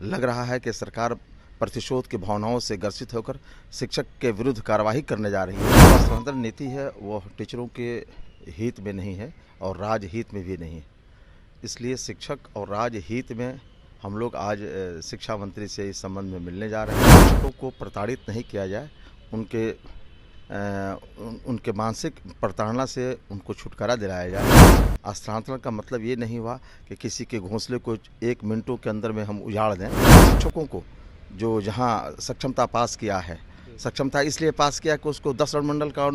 लग रहा है कि सरकार प्रतिशोध की भावनाओं से ग्रसित होकर शिक्षक के विरुद्ध कार्रवाई करने जा रही है। जो स्थानांतरण नीति है वो टीचरों के हित में नहीं है और राज्य हित में भी नहीं है। इसलिए शिक्षक और राज्य हित में हम लोग आज शिक्षा मंत्री से इस संबंध में मिलने जा रहे हैं। शिक्षकों को प्रताड़ित नहीं किया जाए, उनके मानसिक प्रताड़ना से उनको छुटकारा दिलाया जाए। स्थानांतरण का मतलब ये नहीं हुआ कि किसी के घोंसले को 1 मिनटों के अंदर में हम उजाड़ दें। शिक्षकों को जो जहाँ सक्षमता पास किया है, सक्षमता इसलिए पास किया कि उसको 10 अनुमंडल का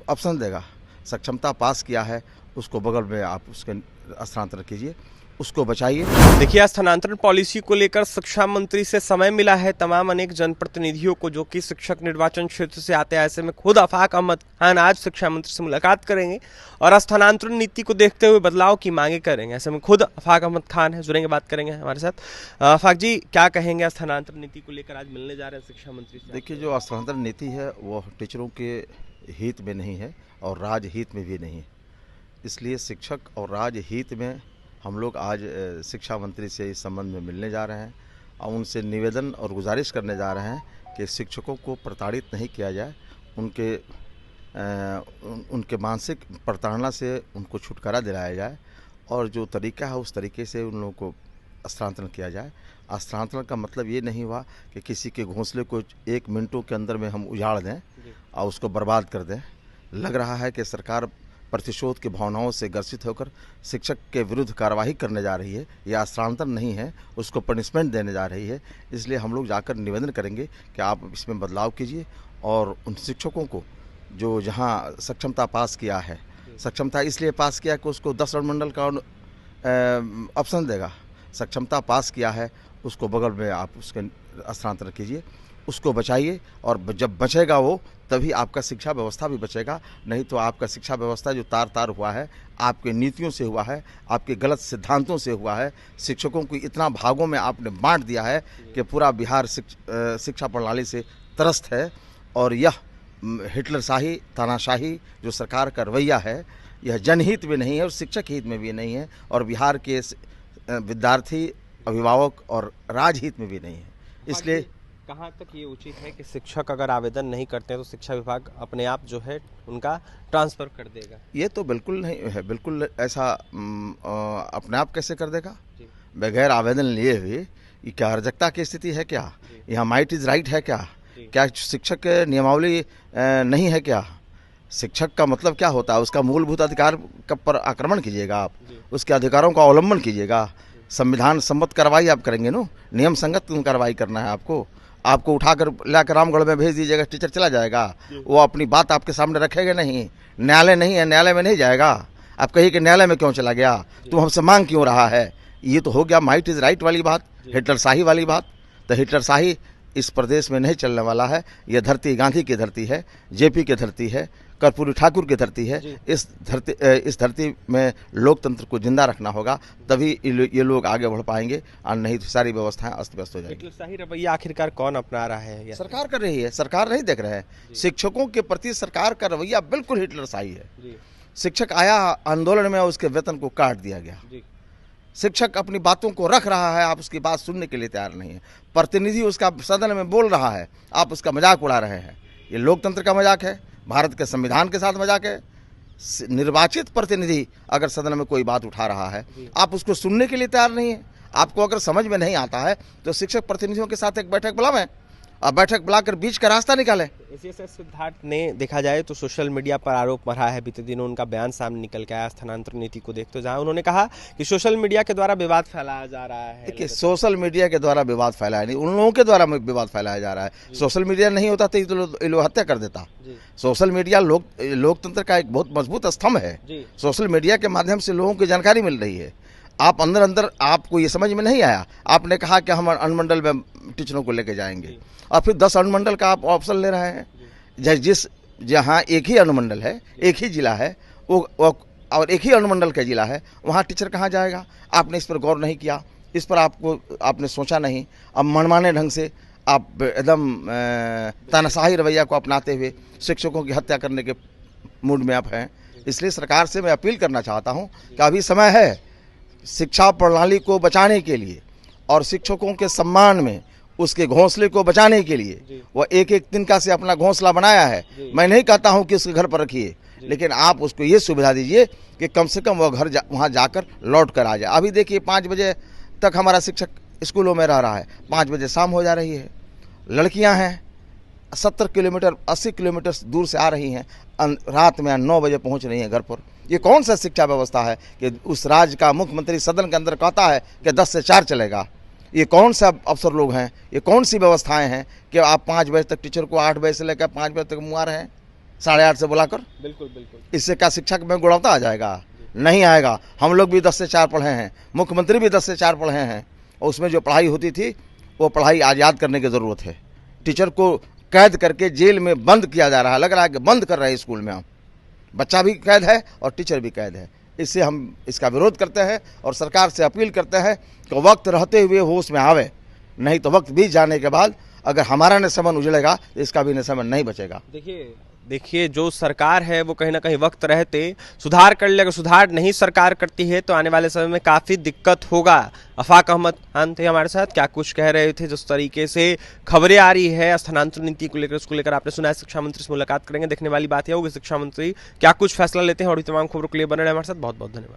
ऑप्शन देगा। सक्षमता पास किया है, उसको बगल में आप उसके स्थानांतरण कीजिए, उसको बचाइए। देखिए, स्थानांतरण पॉलिसी को लेकर शिक्षा मंत्री से समय मिला है तमाम अनेक जनप्रतिनिधियों को जो कि शिक्षक निर्वाचन क्षेत्र से आते हैं। ऐसे में खुद अफाक अहमद खान आज शिक्षा मंत्री से मुलाकात करेंगे और स्थानांतरण नीति को देखते हुए बदलाव की मांगे करेंगे। ऐसे में खुद अफाक अहमद खान है, जुड़ेंगे, बात करेंगे हमारे साथ। अफाक जी, क्या कहेंगे स्थानांतरण नीति को लेकर? आज मिलने जा रहे हैं शिक्षा मंत्री से। देखिए, जो स्थानांतरण नीति है वो टीचरों के हित में नहीं है और राज्य हित में भी नहीं है। इसलिए शिक्षक और राज्य हित में हम लोग आज शिक्षा मंत्री से इस संबंध में मिलने जा रहे हैं और उनसे निवेदन और गुजारिश करने जा रहे हैं कि शिक्षकों को प्रताड़ित नहीं किया जाए, उनके मानसिक प्रताड़ना से उनको छुटकारा दिलाया जाए और जो तरीका है उस तरीके से उन लोगों को स्थानांतरण किया जाए। स्थानांतरण का मतलब ये नहीं हुआ कि किसी के घोंसले को 1 मिनटों के अंदर में हम उजाड़ दें और उसको बर्बाद कर दें। लग रहा है कि सरकार प्रतिशोध की भावनाओं से ग्रसित होकर शिक्षक के विरुद्ध कार्रवाई करने जा रही है। यह स्थानांतरण नहीं है, उसको पनिशमेंट देने जा रही है। इसलिए हम लोग जाकर निवेदन करेंगे कि आप इसमें बदलाव कीजिए और उन शिक्षकों को जो जहां सक्षमता पास किया है, सक्षमता इसलिए पास किया कि उसको 10 अनुमंडल का ऑप्शन देगा। सक्षमता पास किया है, उसको बगल में आप उसके स्थानांतरण कीजिए, उसको बचाइए और जब बचेगा वो तभी आपका शिक्षा व्यवस्था भी बचेगा। नहीं तो आपका शिक्षा व्यवस्था जो तार हुआ है, आपके नीतियों से हुआ है, आपके गलत सिद्धांतों से हुआ है। शिक्षकों को इतना भागों में आपने बांट दिया है कि पूरा बिहार शिक्षा प्रणाली से त्रस्त है। और यह हिटलरशाही, तानाशाही जो सरकार का रवैया है, यह जनहित में नहीं है और शिक्षक हित में भी नहीं है और बिहार के विद्यार्थी, अभिभावक और राजहित में भी नहीं है। इसलिए कहाँ तक ये उचित है कि शिक्षक अगर आवेदन नहीं करते हैं तो शिक्षा विभाग अपने आप जो है उनका ट्रांसफ़र कर देगा? ये तो बिल्कुल नहीं है, बिल्कुल ऐसा अपने आप कैसे कर देगा बगैर आवेदन लिए हुए? ये क्या अराजकता की स्थिति है क्या? यहाँ माइट इज़ राइट है क्या? क्या शिक्षक नियमावली नहीं है क्या? शिक्षक का मतलब क्या होता है? उसका मूलभूत अधिकार पर आक्रमण कीजिएगा आप, उसके अधिकारों का अवलंबन कीजिएगा। संविधान सम्मत कार्रवाई आप करेंगे ना, नियम संगत कार्रवाई करना है आपको उठाकर लाकर रामगढ़ में भेज दीजिएगा, टीचर चला जाएगा, वो अपनी बात आपके सामने रखेगा नहीं। न्यायालय नहीं है, न्यायालय में नहीं जाएगा। आप कहिए कि न्यायालय में क्यों चला गया, तुम हमसे मांग क्यों रहा है? ये तो हो गया माइट इज़ राइट वाली बात, हिटलरशाही वाली बात। तो हिटलरशाही इस प्रदेश में नहीं चलने वाला है। यह धरती गांधी की धरती है, जेपी की धरती है, कर्पूरी ठाकुर की धरती है। इस धरती में लोकतंत्र को जिंदा रखना होगा, तभी ये लोग आगे बढ़ पाएंगे और नहीं तो सारी व्यवस्थाएं अस्त व्यस्त हो जाएंगी। सही रवैया आखिरकार कौन अपना रहा है? सरकार कर रही है, सरकार नहीं देख रहे हैं। शिक्षकों के प्रति सरकार का रवैया बिल्कुल हिटलरशाही है। शिक्षक आया आंदोलन में, उसके वेतन को काट दिया गया। शिक्षक अपनी बातों को रख रहा है, आप उसकी बात सुनने के लिए तैयार नहीं है। प्रतिनिधि उसका सदन में बोल रहा है, आप उसका मजाक उड़ा रहे हैं। ये लोकतंत्र का मजाक है, भारत के संविधान के साथ मजाक है। निर्वाचित प्रतिनिधि अगर सदन में कोई बात उठा रहा है, आप उसको सुनने के लिए तैयार नहीं है। आपको अगर समझ में नहीं आता है तो शिक्षक प्रतिनिधियों के साथ एक बैठक बुलावें और बैठक बुलाकर बीच का रास्ता निकालें। सिद्धार्थ ने देखा जाए तो सोशल मीडिया पर आरोप मढ़ा है। बीते दिनों उनका बयान सामने निकल के आया स्थानांतरण नीति को देखते, जहां उन्होंने कहा कि सोशल मीडिया के द्वारा विवाद फैलाया जा रहा है। देखिए, सोशल मीडिया के द्वारा विवाद फैलाया नहीं, उन लोगों के द्वारा विवाद फैलाया जा रहा है। सोशल मीडिया नहीं होता तो ये लोग हत्या कर देता। सोशल मीडिया लोकतंत्र का एक बहुत मजबूत स्तंभ है। सोशल मीडिया के माध्यम से लोगों को जानकारी मिल रही है। आप अंदर आपको ये समझ में नहीं आया, आपने कहा कि हम अनुमंडल में टीचरों को लेके जाएंगे और फिर 10 अनुमंडल का आप ऑप्शन ले रहे हैं। जहाँ एक ही अनुमंडल है, एक ही जिला है, वो और एक ही अनुमंडल का जिला है, वहाँ टीचर कहाँ जाएगा? आपने इस पर गौर नहीं किया, इस पर आपने सोचा नहीं। अब मनमाने ढंग से आप एकदम तानाशाही रवैया को अपनाते हुए शिक्षकों की हत्या करने के मूड में आप हैं। इसलिए सरकार से मैं अपील करना चाहता हूँ कि अभी समय है शिक्षा प्रणाली को बचाने के लिए और शिक्षकों के सम्मान में, उसके घोंसले को बचाने के लिए वो एक एक तिनका से अपना घोंसला बनाया है। मैं नहीं कहता हूं कि उसके घर पर रखिए, लेकिन आप उसको ये सुविधा दीजिए कि कम से कम वो घर वहां जाकर लौट कर आ जाए। अभी देखिए 5 बजे तक हमारा शिक्षक स्कूलों में रह रहा है, 5 बजे शाम हो जा रही है। लड़कियां हैं 70 किलोमीटर 80 किलोमीटर दूर से आ रही हैं, रात में 9 बजे पहुंच रही हैं घर पर। ये कौन सा शिक्षा व्यवस्था है कि उस राज्य का मुख्यमंत्री सदन के अंदर कहता है कि 10 से 4 चलेगा? ये कौन सा अफसर लोग हैं, ये कौन सी व्यवस्थाएं हैं कि आप 5 बजे तक टीचर को 8 बजे से लेकर 5 बजे तक मुआ रहे हैं, 8:30 से बुलाकर? बिल्कुल बिल्कुल। इससे क्या शिक्षा में गुणवत्ता आ जाएगा? नहीं आएगा। हम लोग भी 10 से 4 पढ़े हैं, मुख्यमंत्री भी 10 से 4 पढ़े हैं, और उसमें जो पढ़ाई होती थी वो पढ़ाई आज याद करने की ज़रूरत है। टीचर को कैद करके जेल में बंद किया जा रहा है, लग रहा है कि बंद कर रहे हैं स्कूल में। हम बच्चा भी कैद है और टीचर भी कैद है। इससे हम इसका विरोध करते हैं और सरकार से अपील करते हैं कि वक्त रहते हुए होश में आवे, नहीं तो वक्त बीत जाने के बाद अगर हमारा निशमन उजड़ेगा तो इसका भी निशमन नहीं बचेगा। देखिए जो सरकार है वो कहीं ना कहीं वक्त रहते सुधार कर ले। अगर सुधार नहीं सरकार करती है तो आने वाले समय में काफ़ी दिक्कत होगा। आफाक अहमद खान थे हमारे साथ, क्या कुछ कह रहे थे। जिस तरीके से खबरें आ रही है स्थानांतरण नीति को लेकर, उसको लेकर आपने सुना है। शिक्षा मंत्री से मुलाकात करेंगे, देखने वाली बात यह होगी शिक्षा मंत्री क्या कुछ फैसला लेते हैं। और भी तमाम खबरों के लिए बने रहे हमारे साथ। बहुत बहुत धन्यवाद।